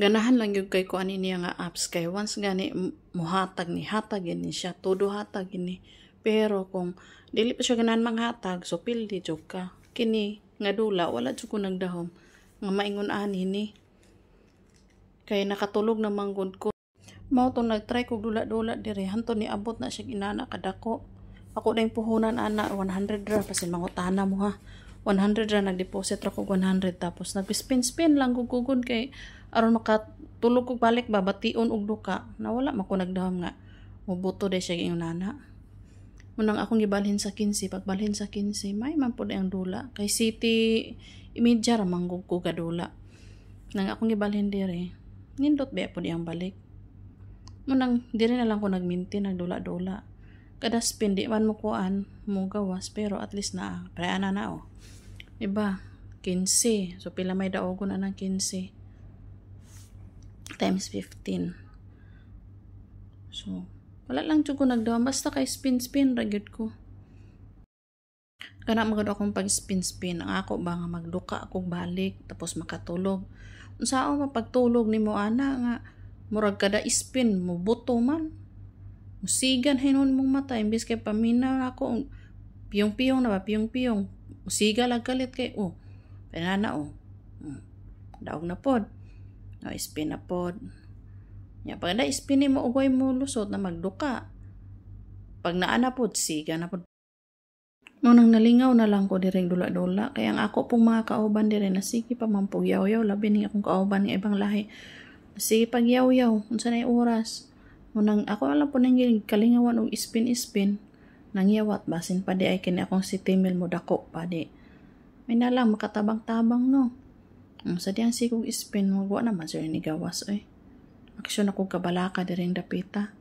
Ganahan lang yung kay ko ani niya nga apps kay once gani muhatag ni hatag ini siya todo hatag ini. Pero kung dili pa siya ganahan manghatag so pildi jud ka. Kini nga dula wala jud ko nagdahom nga maingon ani ni. Kay nakatulog na manggod ko. Mao tong nagtry kog dula-dula dire hanto ni abot na siya inana kadako. Ako na yung puhunan ana 100 ra pasin mangutana mo ha. 100 ra nagdeposit ra kog 100 tapos nag-spin-spin lang gugugod kay aron makatulog kog balik babation og duka nawala man ko nagdahom nga mubuto day siya yung nana. Munang akong gibalhin sa 15 pagbalhin sa 15 may man pud ang dula kay city imidya ra manggug ko kadula. Nang akong gibalhin dire nindot ba pud ang balik. Munang dire na lang ko nagmintin nagdula-dula. Kada spin di man mo kuan mo gawas pero at least na preana na oh. Diba? 15. So pila may daogon anang 15 times 15. So wala lang jud ko nagdawam basta kay spin ra gyud ko. Kana magud akong pag spin ang ako ba nga magduka akong balik tapos makatulog. Unsao man pagtulog nimo ana nga murag kada spin mo buto man. Musigan hinon mong mata imbis kay paminaw ako piyong-piyong na ba piyong-piyong. Musiga lang kalit kay penana daog na pod. No spin na pod. Ya pag na spin mo ugay mo lusot na magduka. Pag naana pod siga na pod. Nung nalingaw na lang ko direng dula-dula kaya ang ako pong mga kauban dire na sige pa man pug yaw-yaw labi ni akong kauban ng ibang lahi. Sige pag yaw-yaw unsa nay oras. Munang ako alam po nang kalingawan og spin nangyawat basin pa di ay kini akong si Timil mo dako pa di. May na lang makatabang-tabang no. Sa diyang sikog spin magwa naman siya ni gawas oy. Aksyon ako kabalaka direng dapita.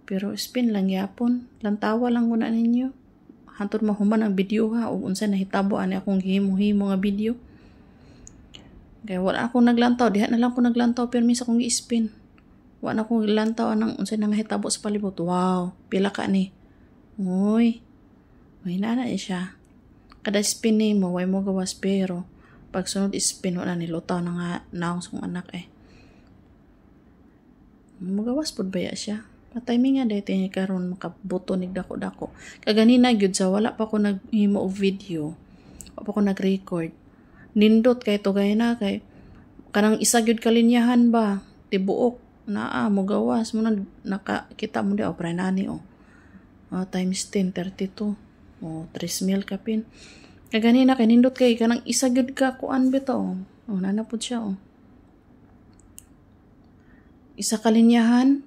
Pero spin lang yapon, lantawa lang muna ninyo. Hantod mahuman ang video ha ug unsa nahitabo ani akong himo-himo nga video. Kaya wala akong naglantaw, diha na lang ko naglantaw permis akong gi-spin. Wala akong lantaw anang unsa nang hitabo sa palibot. Wow, pila ka ni. Uy. May nana siya. Kada spin ni mo way mo gawas pero pag sunod spin wala ni lutaw na nga naong song anak Magawas pud baya siya. Patay nga dahil niya karon makabuto nig dako-dako. Kaganina gyud sa wala pa ko naghimo og video. Wala pa ko nag-record. Nindot kay to gay na kay kanang isa gyud kalinyahan ba tibuok naa mo gawas mo na nakakita mo di opera nani times 10 32 3,000 kapin. Kaganina kay nindot kay kanang isa gyud ka kuan bitaw nana pud siya isa kalinyahan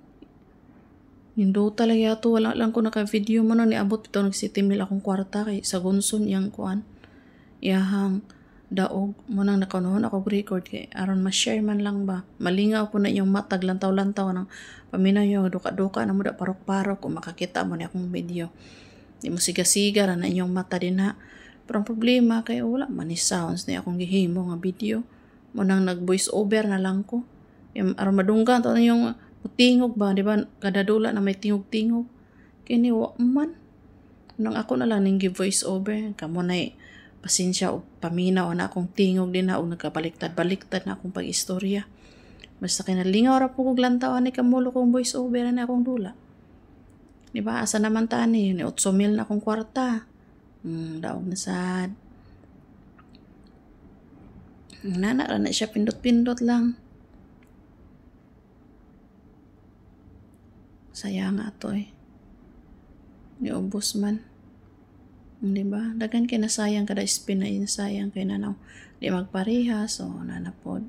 nindot talaga to wala lang ko naka-video mo na niabot bitaw nag 7,000 akong kwarta kay sa gunson yang kuan iyahang daog mo nang nakanahon ako record kay aron ma-share man lang ba malingaw po na yung matag lantaw-lantaw ng paminaw yung duka-duka na mo da parok-parok kung makakita mo na akong video di mo siga-siga na inyong mata din ha pero ang problema kay wala man ni sounds na akong gihimo nga video mo nang nag voice over na lang ko aron madunggan to na yung tingog ba di ba kada dula na may tingog-tingog kini wa man nang ako na lang ning give voice over kamo na pasensya o paminaw na akong tingog din na o nagkabaliktad-baliktad na akong pag-istorya. Basta kinalingaw ra po kong lantawan ni kamulo kong voice over na akong dula. Diba? Asa naman tani? 8,000 na akong kwarta. Daog na sad. Nana na siya pindot-pindot lang. Sayang nga to Niubos man. Diba? Dagan kay nasayang kada spin na sayang kay nanaw di magparehas nanapod.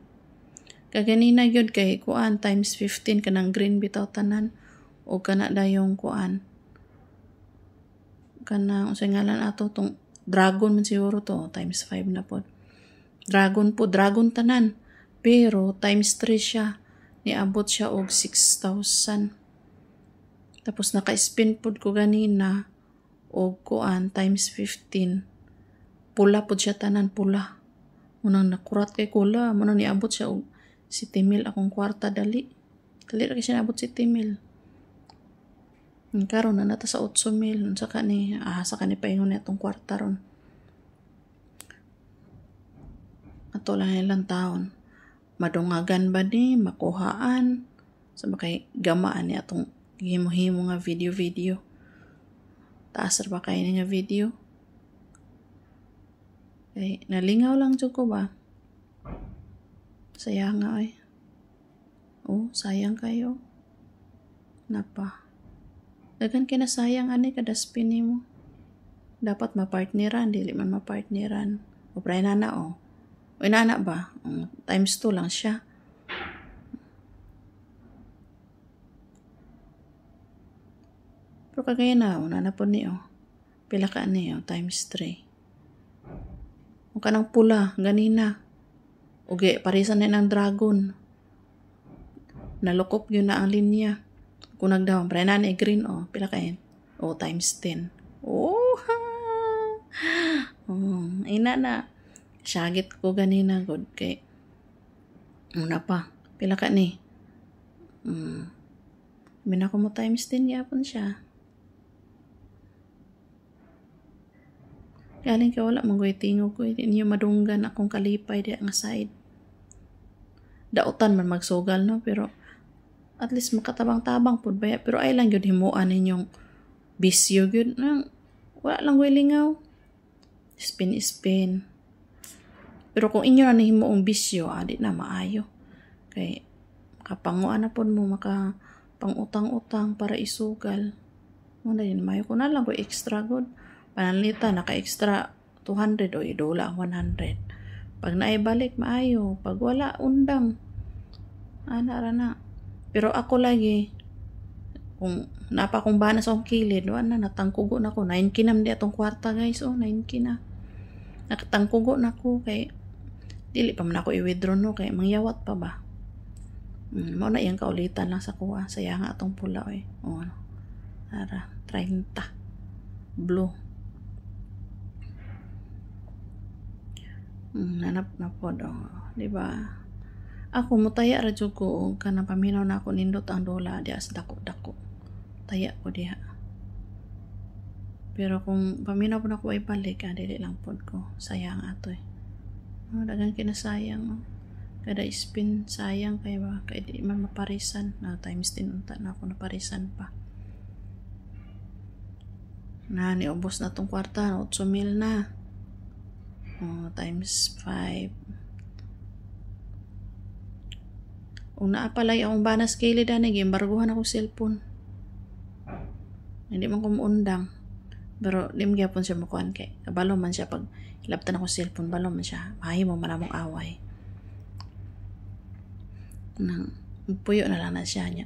Kaganina gyud kay kuan times 15 kanang green bitaw tanan o kana dayong kuan. Kana unsay ngalan ato tong dragon man siguro to times 5 na pod. Dragon tanan. Pero times 3 siya. Niabot siya og 6,000. Tapos naka-spin pod ko ganina o kuan times 15 pula pud siya tanan pula munang nakurat kay kula munang niabot siya og 7,000 akong kwarta dali ra siya naabot 7,000 karon na nata sa 8,000 sa kani paingon atong kwarta ron ato lang ilang taon madungagan ba ni makuhaan sa makay gamaan ni atong himo-himo nga video. Taas ra ba kay ni nga video? Kay nalingaw lang jud ko ba? Sayang nga ay. Oh, sayang kayo. Napa. Dagan kinasayang ani kada spin nimo. Dapat mapartneran, dili man mapartneran. O pray nana o. O inana ba? Times 2 lang siya. Pero kagaya na, una na po niyo. Pila ka niyo, times 3. O kanang pula, ganina. Ugi, parisan na ng dragon. Nalukop yun na ang linya. Kung nagdawang, pray na ni green o. Pila ka yun? O, times 10. Oh, ha! Ina na. Syagit ko ganina, good kay. Una pa, pila ka ni? Mina ko mo times 10 yapon siya. Galing ka wala mong tingog ko. Hindi niyo madunggan akong kalipay di ang side. Dautan man magsugal no. Pero at least makatabang-tabang po ba. Pero ay lang yun himuan ninyong bisyo yun. Wala lang ko lingaw. Spin. Pero kung inyo na himuong bisyo, di na maayo. Kay makapanguan na po mo makapangutang-utang para isugal. Muna din mayo ko na lang ko extra good. Pananlita, naka-extra 200 o idula 100. Pag naibalik, maayo. Pag wala, undang. Ana na. Pero ako lagi, kung napa kong bana sa akong kilid, wala na, natangkugo na ko. 9 kinam di atong kwarta, guys. 9 kina. Nakatangkugo na ko. Kay, dili pa man ako i-withdraw, no? Kay, mangyawat pa ba? Mauna yung kaulitan lang sa kuha. Saya nga atong pula, eh. Tara, 30. Blue. Nanap na po do, di ba? Ako mutaya ra jud ko kana paminaw na ako nindot ang dola diha sa dako. Taya ko diha. Pero kung paminaw po na ko ay balik, dili lang pod ko. Sayang ato eh. Dagang kinasayang. Kada spin sayang kay ba kay di man maparisan na times 10 unta na ako naparisan pa. Na niubos na tong kwarta, 8,000 na. Times 5. Kung naapalay akong banas kilid ani, gimbarguhan ako cellphone. Hindi man ko muundang. Pero di man gyapon siya makuan kay. Kabalo man siya pag ilabtan ako cellphone, balo man siya. Mahimo man among away. Nang puyo na lang na siya niya.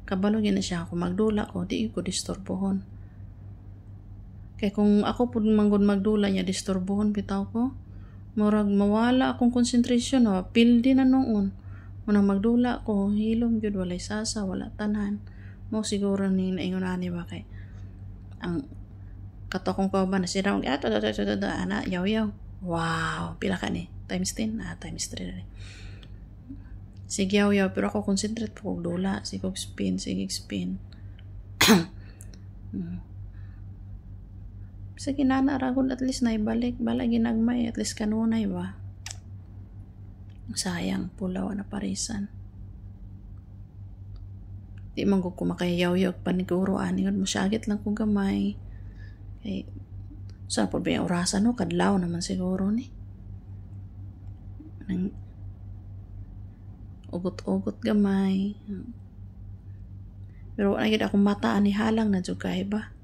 Kabalo gyud na siya kung magdula ko, di ko disturbohon. Kaya kung ako po manggod magdula niya, disturbohon bitaw ko. Murag mawala akong konsentrasyon. Pildi na noon. Munang magdula ko, hilom yun, walay sasa, wala tanan. Mo siguro ni naingon ani ba kay. Ang katokong ko ba na sila, ana, yaw. Wow, pila ka ni? Times 10? Times 3 na. Sige yaw, pero ako concentrate po kong dula. Sige spin. Sa ginana ragon at least naibalik bala ginagmay at least kanunay ba sayang pulaw na parisan di man ko kumakayaw-yaw paniguro ani mo syagit lang kung gamay kay sa po ba yung orasan no kadlaw naman siguro ni nang ugot-ugot gamay pero wala gid akong mata ani halang na jud kay ba.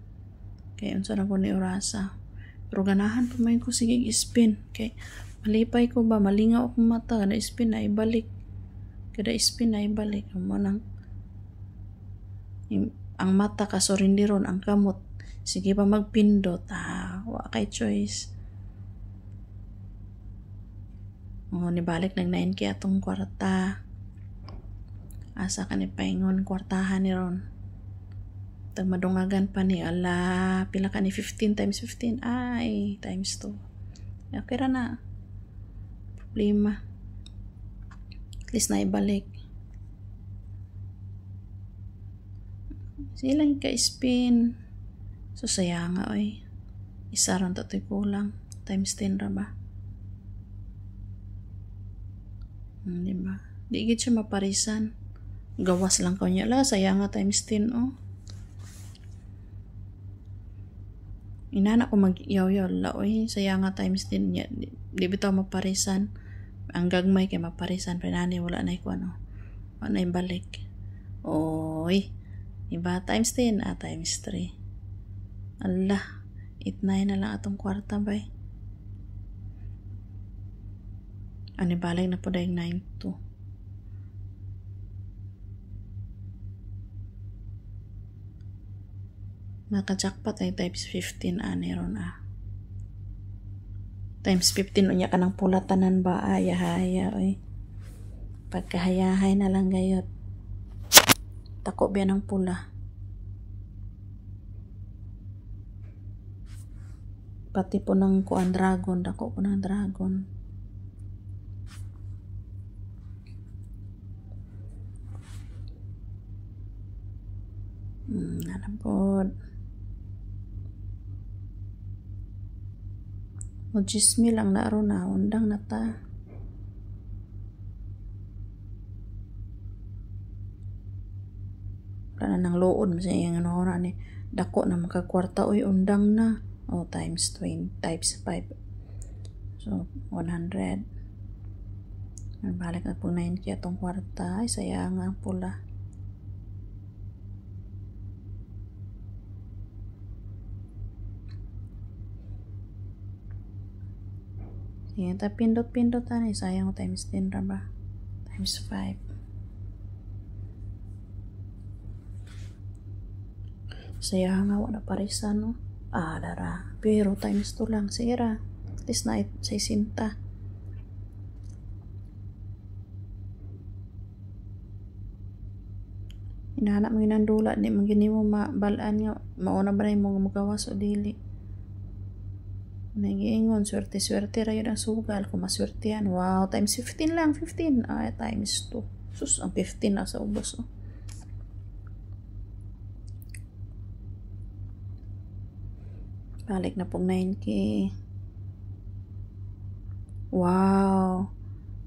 Kaya unsa na ko ni orasa. Pero ganahan pa may ko sige spin. Kay malipay ko ba malingaw akong mata kada spin na ibalik. Mo nang ang mata ka sorindiron ang kamot. Sige pa magpindot. Wa kay choice. Nibalik nag 9K atong kwarta. Asa ka ni paingon kwartahan ni ron. Tag madungagan pa ni ala pila ka ni 15 times 15 ay times 2 okay ra na problema at least na ibalik silang ka spin so sayang nga oy isa ron tatoy kulang times 10 ra ba Di ba? Di gid siya maparisan. Gawas lang ko niya la, saya nga times 10 oh. Inana ko mag-yaw-yaw la, oy, saya nga times 10 niya. Di bitaw maparisan. Ang gagmay kay maparisan, pero nani wala na ko ano. Wala na ibalik. Oy, iba times 10, times 3. Allah, 8-9 na lang atong kwarta bay. Ano balik na po dahil 9-2. Naka-jackpot ay times 15 ani ron Times 15 unya ka ng pulatanan ba haya oy. Pagkahayahay na lang gayot. Tako biya ng pula. Pati po ng kuan dragon, dako po ng dragon. Ano po. O 10,000 lang na aron na, undang na ta. Wala na ng lood, masaya yung ano ni dako na makakwarta, uy, undang na. O, times 20, times 5. So, 100. Balik na po 9K atong kwarta. Ay, saya nga pula. Sige, pindot-pindot ani, sayang ko times 10 ra ba? Times 5. Saya nga wala parisan no. Dara. Pero times 2 lang sira. At least na 60. Inahanap mo ginandula, di man gini mo mabalaan nga mauna ba na mo magawas o dili. Nagiingon, swerte-swerte ra yun ang sugal. Kung maswertehan, wow, times 15 lang, 15. Times 2. Sus, ang 15 na sa ubos. Oh. Balik na pong 9K. Wow.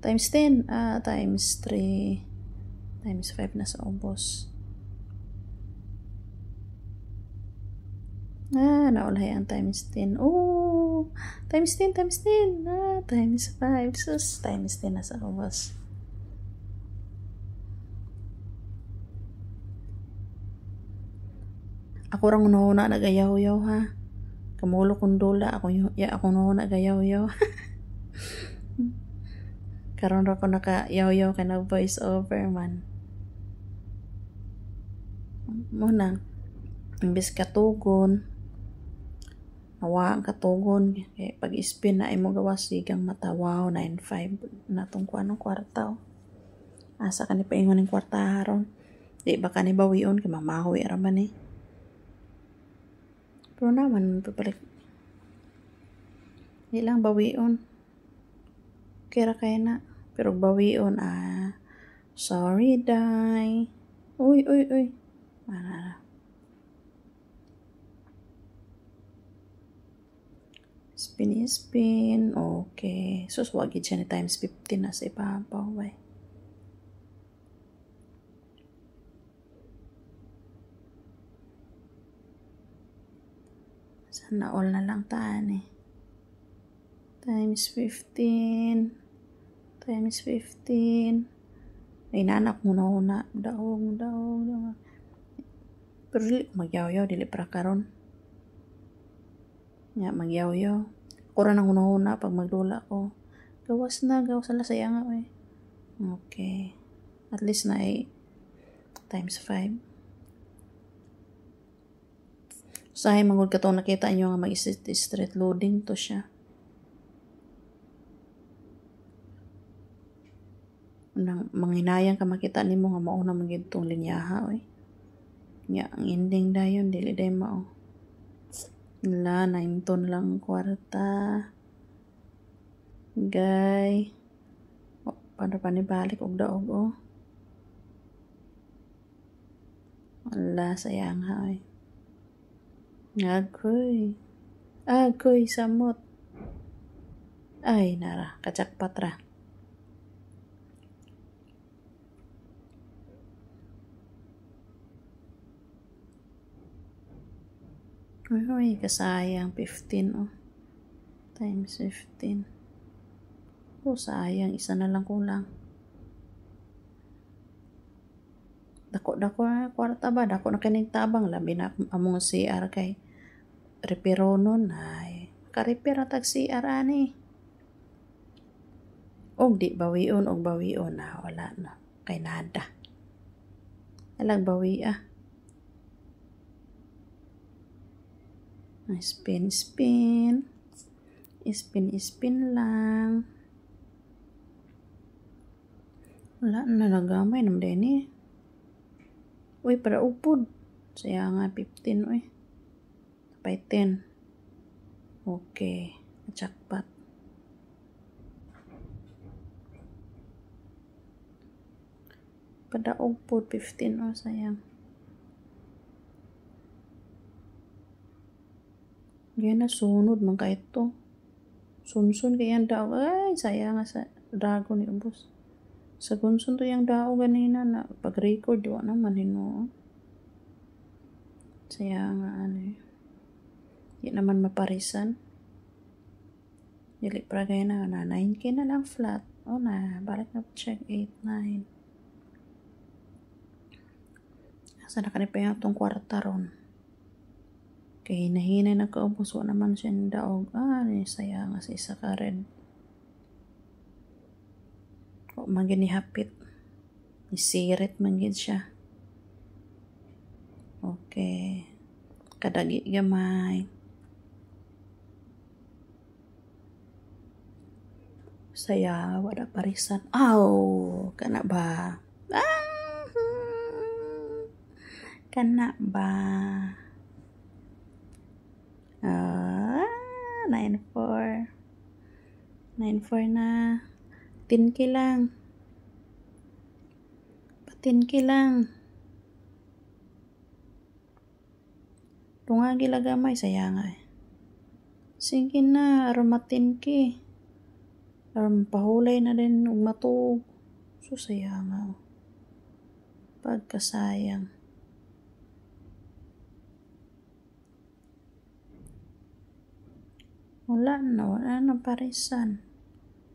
Times 10, times 3. Times 5 na sa ubos. Naulay ang times 10. Oh, times 10, times 10. Times 5. Sus, times 10 na sa ubos. Ako rang una nagayaw-yaw ha. Kamulo kong dula. Ako una nagayaw-yaw. Karon ra ko naka-yaw-yaw ka na voice over man. Muna, imbis katugon, nawa ang katugon, kaya pag spin na imo gawas sigang mata, wow, 9-5 na tong kuanong kwarta. Asa ka ni paingon ng kwarta haron. Di ba ka ni bawion, kaya mamahoy araman eh. Pero naman, papalik. Di lang bawion. Kira kaya na. Pero bawion, sorry, day. Uy. Spin. Okay. Sus, wagid siya ni times 15 na sa ipapaw, bay. Sana all na lang taan eh. Times 15. Times 15. Ay, nanak mo na. Daog. Pero dili magyaw-yaw, dili para karon. Nga, magyaw-yaw. Kura nang una pag magdula ko. Gawas na saya nga eh. Okay. At least na ay times 5. Sahay magod ka itong nakita nyo nga mag-street loading to siya. Manginayang ka makita ni mo nga mauna magid tong linyaha oy. Nya ang ending dayon dili day mao. La 9 ton lang kwarta. Gay. Paano pa ni balik og daog oh. Ala sayang ha oy. Agoy samot. Ay nara, kajakpat ra. Uy, kasayang 15 oh. Times 15. Oh, sayang. Isa na lang kulang. Dako na kwarta ba? Dako na kinig tabang. Labi na among CR kay repero nun. Ay, ka-repair na tag CR ani. Og di bawion na. Wala na. Kay nada. Alag bawi ah. Spin lang. Wala na nagamay naman din eh. Uy, para upod. Saya nga 15 uy. Tapay 10. Okay. Jackpot. Pada upod 15 oh sayang. Yan na sunod man ka ito. Sunsun kayang daw. Ay, sayang nga sa dragon ni ubos. Sa gunsun to yung dao ganina na pag-record di naman hino. Sayang nga ano eh. Di naman maparisan. Dili pra kaya na 9K na lang flat. O na, balik na check 8, 9. Asa na kanip pa yung itong kwarta ron. Kaya hinahinay nagkaubos, wa naman siya ng daog. Saya nga sa isa ka red. O maginihapit. Isirit manggid siya. Okay. Kadagi gamay. Saya, wala parisan. Kana ba? Kana ba? 9-4. 9-4 na. 10K lang. Pa-10K lang. Tungagi lagamay, sayang eh. Sige na, aron 10K. Aron pahulay na din ug matuog. So sayang nga. Pagkasayang. Wala na parisan.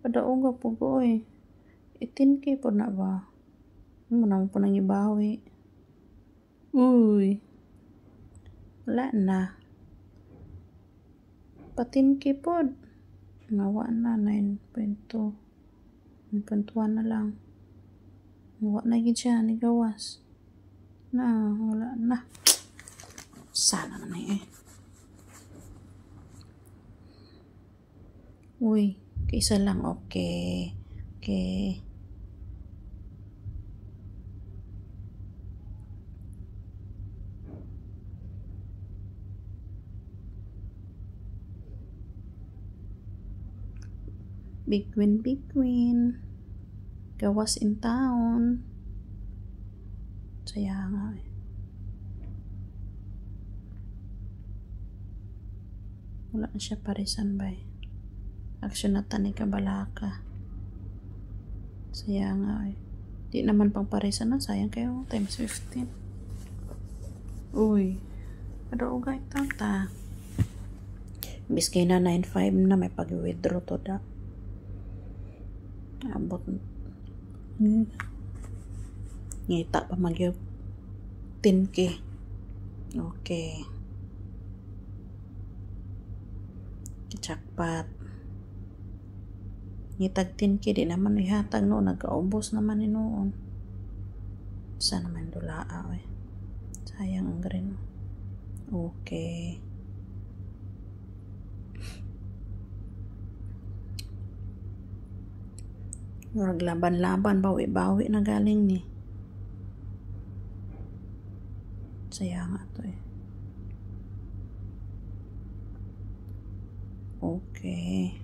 Padaog po ko eh. 18K po na ba? Muna mo po nang ibawi. Uy. Wala na. Pa 10K po. Nawa na 9.2. 9.1 na lang. Nawa na gid siya ni gawas. Wala na. Sana na eh. Uy, isa lang. Okay. Big win. Gawas in town. Saya nga eh. Wala na siya parisan ba eh. Aksyon na tani kabalaka. Saya nga eh. Di naman pang parisan na. Sayang kayo. Times 15. Uy. Padaugay tata. Biskay na 9.5 na may pag-withdraw to da. Abot. Ngita pa mag 10K. Okay. Jackpot. Ngitag 10K di naman ihatag noon. Nagkaubos naman ni noon. Saan naman dulaa eh. Sayang ang green. Okay. Laban-laban, bawi-bawi na galing ni. Saya nga to eh. Okay.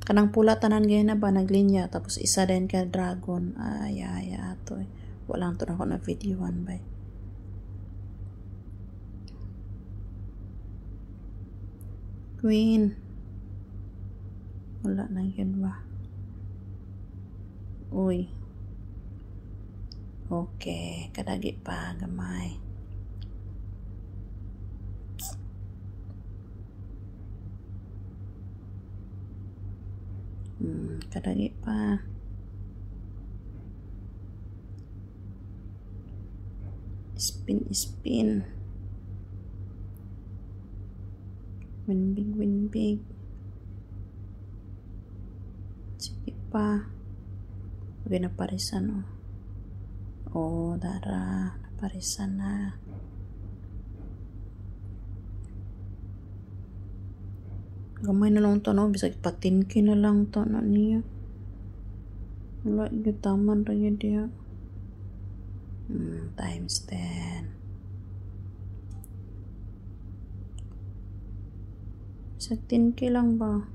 Kanang pula tanan gaya na ba naglinya tapos isa din ka dragon. Ay ato eh. Walang to na ko na videoan ba. Queen. Wala na yun ba? Uy. Okay, kadagi pa gamay. Kadagi pa. Spin. Win big. Sige pa. Okay, naparisan dara. Naparisan na. Gamay na lang ito, no? Bisag patinki na lang ito na niya. Wala yung taman rin yun diya. Times 10. Bisag 10K lang ba?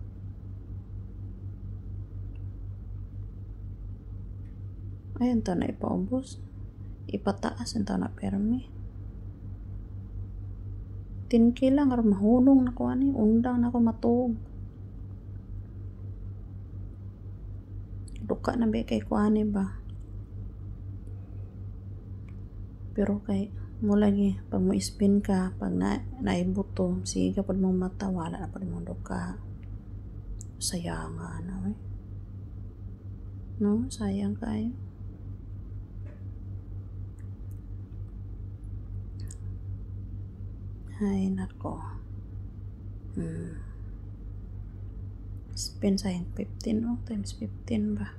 Ayan ito na ipaubos. Ipataas ito na permi. 10K lang, aram mahunong na ko ani, undang na ko matug. Duka na ba kay ko ani ba? Pero kay mo lagi, pag mo spin ka, pag naibuto, sige ka pag mong mata, wala na pag mong duka. Sayang nga na no, sayang kayo. Ay, nako. Spin sayang 15, times 15 ba?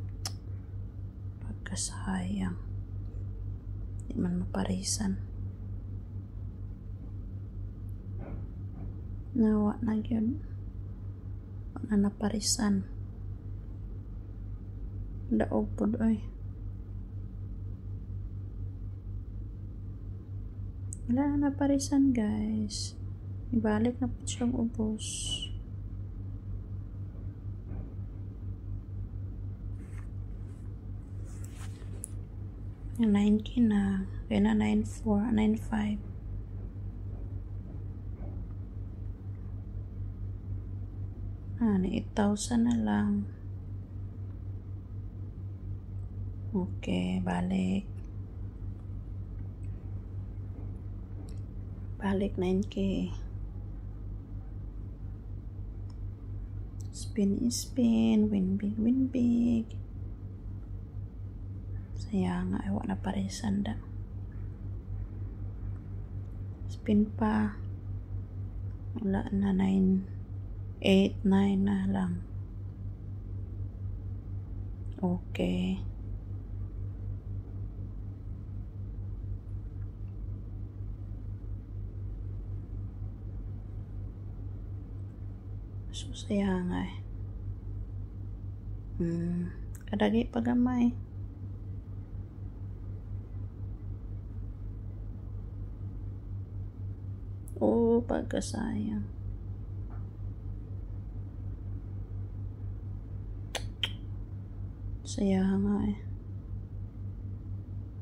Pagkasayang. Di man maparisan. Nawa na yun. Wala na naparisan. Daog po doy. Wala na naparisan, guys. Ibalik na po siyang ubos. Yung 9K na. Kaya na 9.4, 9.5. Na 8,000 na lang. Okay, balik. Balik 9K. Spin. Win big. Sayang nga, ewan na parisan da. Spin pa. Wala na 9, 8, 9 na lang. Okay. So, sayang nga kadagi pagamay. Pagkasayang. Sayang nga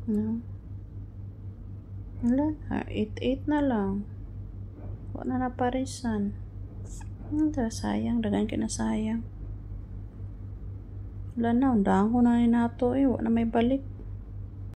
no? Wala na, 8 na lang. Wala na naparisan. Sayang, dagan ka na sayang. Wala na, undahan ko na ni nato wala na may balik.